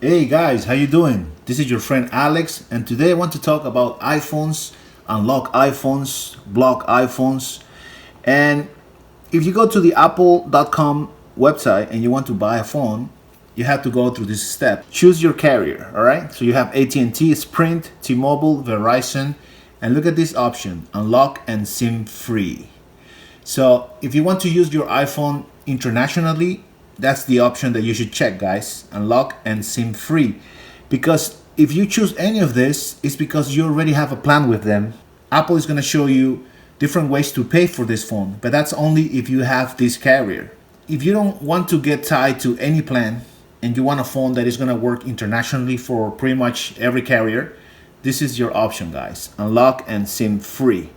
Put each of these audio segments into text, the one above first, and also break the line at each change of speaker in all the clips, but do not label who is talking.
Hey guys, how you doing? This is your friend Alex, and today I want to talk about iPhones, unlock iPhones, block iPhones. And if you go to the apple.com website and you want to buy a phone, you have to go through this step. Choose your carrier, all right? So you have AT&T, Sprint, T-Mobile, Verizon, and look at this option, unlock and SIM free. So if you want to use your iPhone internationally, that's the option that you should check, guys. Unlock and SIM free. Because if you choose any of this, it's because you already have a plan with them. Apple is going to show you different ways to pay for this phone, but that's only if you have this carrier. If you don't want to get tied to any plan and you want a phone that is going to work internationally for pretty much every carrier, this is your option, guys. Unlock and SIM free.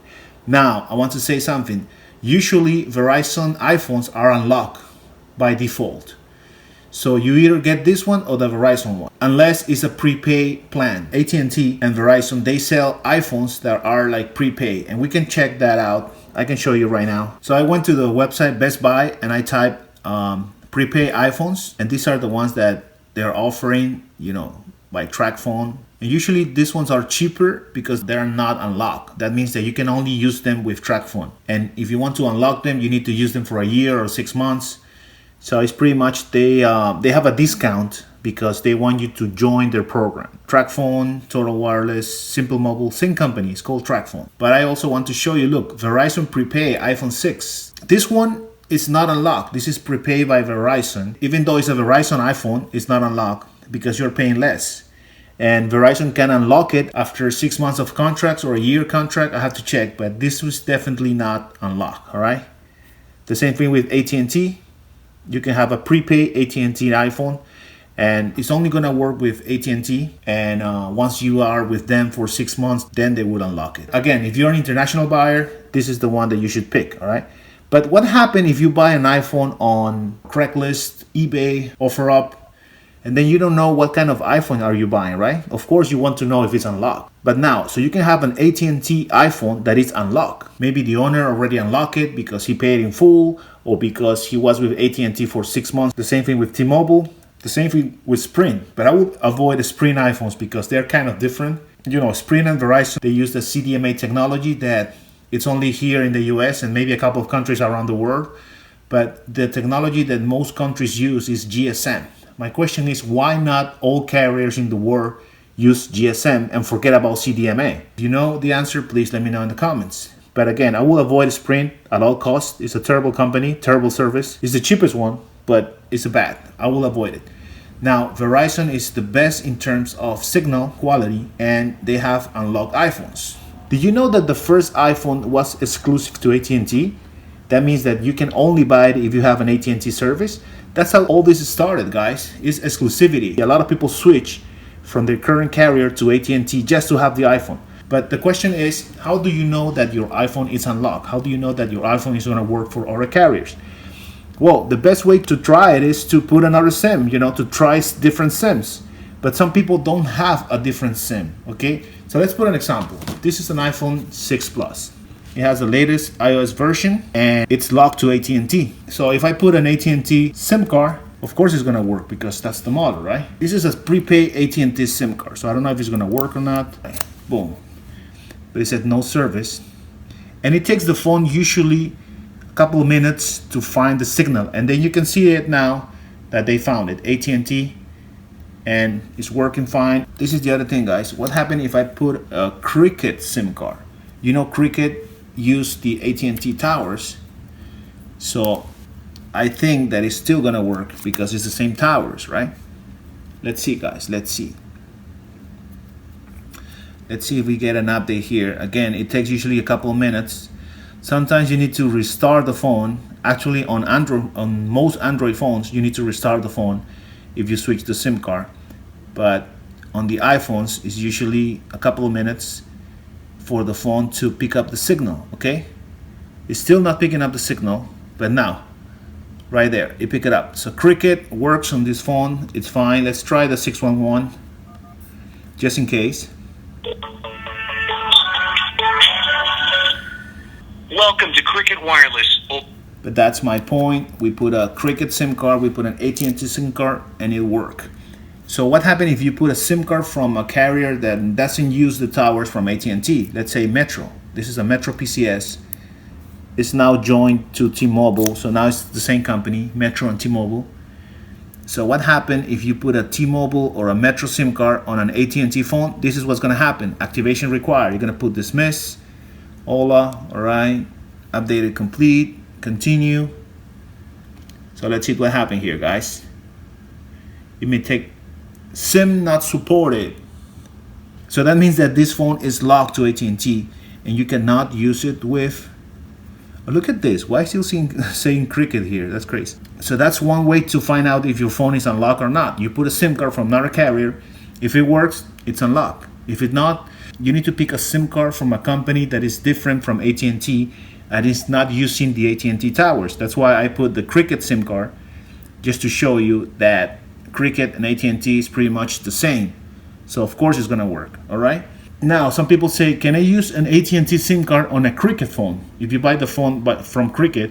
Now, I want to say something. Usually, Verizon iPhones are unlocked by default. So you either get this one or the Verizon one, unless it's a prepaid plan. AT&T and Verizon, they sell iPhones that are like prepaid, and we can check that out. I can show you right now. So I went to the website Best Buy and I typed prepaid iPhones, and these are the ones that they're offering, by track phone. And usually these ones are cheaper because they're not unlocked. That means that you can only use them with track phone. And if you want to unlock them, you need to use them for a year or 6 months. So it's pretty much they have a discount because they want you to join their program. TracFone, Total Wireless, Simple Mobile, same company. It's called TracFone. But I also want to show you, look, Verizon Prepaid iPhone 6. This one is not unlocked. This is prepaid by Verizon. Even though it's a Verizon iPhone, it's not unlocked because you're paying less. And Verizon can unlock it after 6 months of contracts or a year contract. I have to check, but this was definitely not unlocked, all right? The same thing with AT&T. You can have a prepaid AT&T iPhone, and it's only gonna work with AT&T. And once you are with them for 6 months, then they will unlock it. Again, if you're an international buyer, this is the one that you should pick, all right? But what happens if you buy an iPhone on Craigslist, eBay, OfferUp, and then you don't know what kind of iPhone are you buying, right? Of course, you want to know if it's unlocked. But now, so you can have an AT&T iPhone that is unlocked. Maybe the owner already unlocked it because he paid in full or because he was with AT&T for 6 months. The same thing with T-Mobile. The same thing with Sprint. But I would avoid the Sprint iPhones because they're kind of different. Sprint and Verizon, they use the CDMA technology that it's only here in the US and maybe a couple of countries around the world. But the technology that most countries use is GSM. My question is, why not all carriers in the world use GSM and forget about CDMA? If you know the answer, please let me know in the comments. But again, I will avoid Sprint at all costs. It's a terrible company, terrible service. It's the cheapest one, but it's bad. I will avoid it. Now, Verizon is the best in terms of signal quality, and they have unlocked iPhones. Did you know that the first iPhone was exclusive to AT&T? That means that you can only buy it if you have an AT&T service. That's how all this started, guys. It's exclusivity. A lot of people switch from their current carrier to AT&T just to have the iPhone. But the question is, how do you know that your iPhone is unlocked? How do you know that your iPhone is going to work for other carriers? Well, the best way to try it is to put another SIM, to try different SIMs. But some people don't have a different SIM, okay? So let's put an example. This is an iPhone 6 Plus. It has the latest iOS version and it's locked to AT&T. So if I put an AT&T SIM card, of course it's gonna work because that's the model, right? This is a prepaid AT&T SIM card. So I don't know if it's gonna work or not. Boom. But it said no service. And it takes the phone usually a couple of minutes to find the signal. And then you can see it now that they found it, AT&T, and it's working fine. This is the other thing, guys. What happened if I put a Cricket SIM card? Cricket use the AT&T towers, so I think that it's still gonna work because it's the same towers, right? Let's see, guys. Let's see if we get an update here. Again, it takes usually a couple of minutes. Sometimes you need to restart the phone. Actually, on most Android phones, you need to restart the phone if you switch the SIM card. But on the iPhones, it's usually a couple of minutes for the phone to pick up the signal, okay? It's still not picking up the signal, but now, right there, it picked it up. So Cricket works on this phone, it's fine. Let's try the 611, just in case.
Welcome to Cricket Wireless.
But that's my point. We put a Cricket SIM card, we put an AT&T SIM card, and it worked. So what happens if you put a SIM card from a carrier that doesn't use the towers from AT&T? Let's say Metro. This is a Metro PCS. It's now joined to T-Mobile, so now it's the same company, Metro and T-Mobile. So what happens if you put a T-Mobile or a Metro SIM card on an AT&T phone? This is what's going to happen. Activation required. You're going to put dismiss, hola, all right, updated complete, continue. So let's see what happened here, guys. It may take SIM not supported. So that means that this phone is locked to AT&T and you cannot use it with. Oh, look at this. Why is it still saying Cricket here? That's crazy. So that's one way to find out if your phone is unlocked or not. You put a SIM card from another carrier. If it works, it's unlocked. If it's not, you need to pick a SIM card from a company that is different from AT&T and is not using the AT&T towers. That's why I put the Cricket SIM card, just to show you that Cricket and AT&T is pretty much the same. So of course it's gonna work, all right? Now, some people say, can I use an AT&T SIM card on a Cricket phone? If you buy the phone from Cricket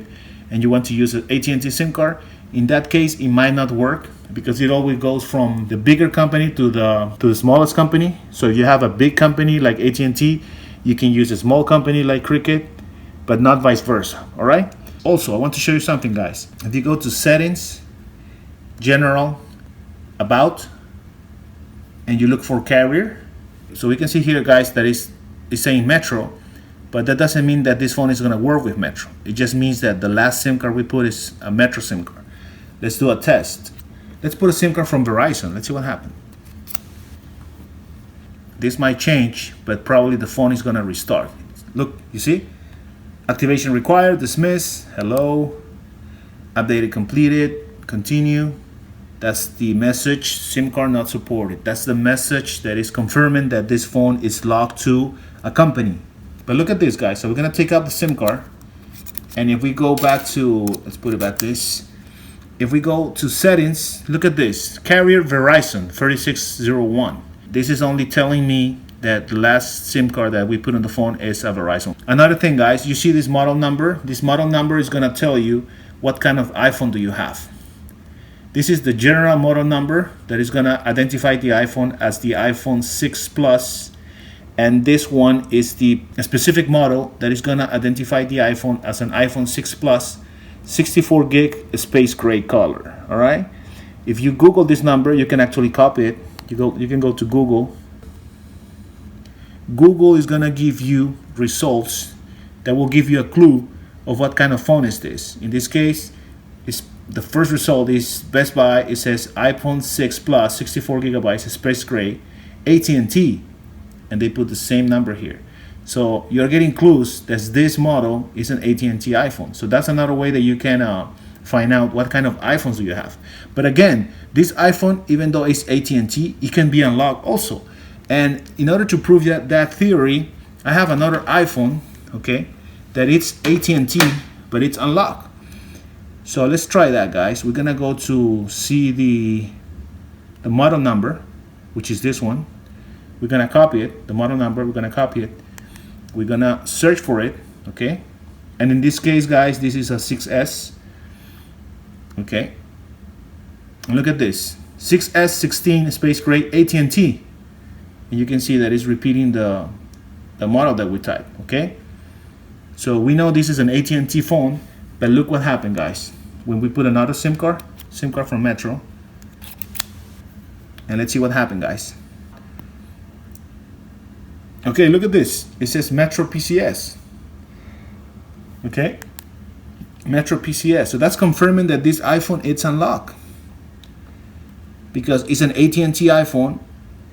and you want to use an AT&T SIM card, in that case, it might not work because it always goes from the bigger company to the smallest company. So if you have a big company like AT&T, you can use a small company like Cricket, but not vice versa, all right? Also, I want to show you something, guys. If you go to Settings, General, About, and you look for Carrier, so we can see here, guys, that it's saying Metro, but that doesn't mean that this phone is going to work with Metro. It just means that the last SIM card we put is a Metro SIM card. Let's do a test. Let's put a SIM card from Verizon. Let's see what happens. This might change, but probably the phone is going to restart. Look, you see? Activation required, dismiss, hello, updated completed, continue. That's the message, SIM card not supported. That's the message that is confirming that this phone is locked to a company. But look at this, guys. So we're gonna take out the SIM card. And if we go back to, let's put it back this. If we go to settings, look at this. Carrier Verizon 3601. This is only telling me that the last SIM card that we put on the phone is a Verizon. Another thing, guys, you see this model number? This model number is gonna tell you what kind of iPhone do you have. This is the general model number that is going to identify the iPhone as the iPhone 6 Plus. And this one is the specific model that is going to identify the iPhone as an iPhone 6 Plus, 64 gig space gray color. All right. If you Google this number, you can actually copy it. You can go to Google. Google is going to give you results that will give you a clue of what kind of phone is this. In this case, the first result is Best Buy. It says iPhone 6 Plus, 64 gigabytes, space gray, AT&T, and they put the same number here. So you're getting clues that this model is an AT&T iPhone. So that's another way that you can find out what kind of iPhones do you have. But again, this iPhone, even though it's AT&T, it can be unlocked also. And in order to prove that theory, I have another iPhone, okay, that it's AT&T, but it's unlocked. So let's try that, guys. We're gonna go to see the model number, which is this one. We're gonna copy it, the model number, we're gonna copy it. We're gonna search for it, okay? And in this case, guys, this is a 6S, okay? And look at this, 6S 16 space gray AT&T. And you can see that it's repeating the model that we typed, okay? So we know this is an AT&T phone. But look what happened, guys. When we put another SIM card from Metro, and let's see what happened, guys. Okay, look at this. It says Metro PCS. Okay, Metro PCS. So that's confirming that this iPhone is unlocked because it's an AT&T iPhone,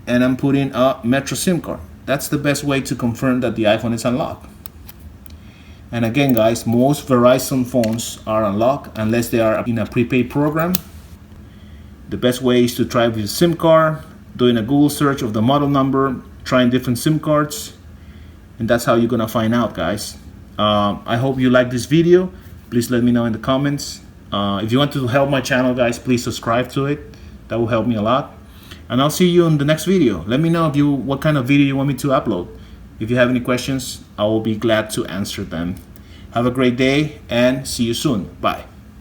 and I'm putting a Metro SIM card. That's the best way to confirm that the iPhone is unlocked. And again, guys, most Verizon phones are unlocked unless they are in a prepaid program. The best way is to try with a SIM card, doing a Google search of the model number, trying different SIM cards, and that's how you're gonna find out, guys. I hope you like this video. Please let me know in the comments. If you want to help my channel, guys, please subscribe to it. That will help me a lot. And I'll see you in the next video. Let me know what kind of video you want me to upload. If you have any questions, I will be glad to answer them. Have a great day and see you soon. Bye.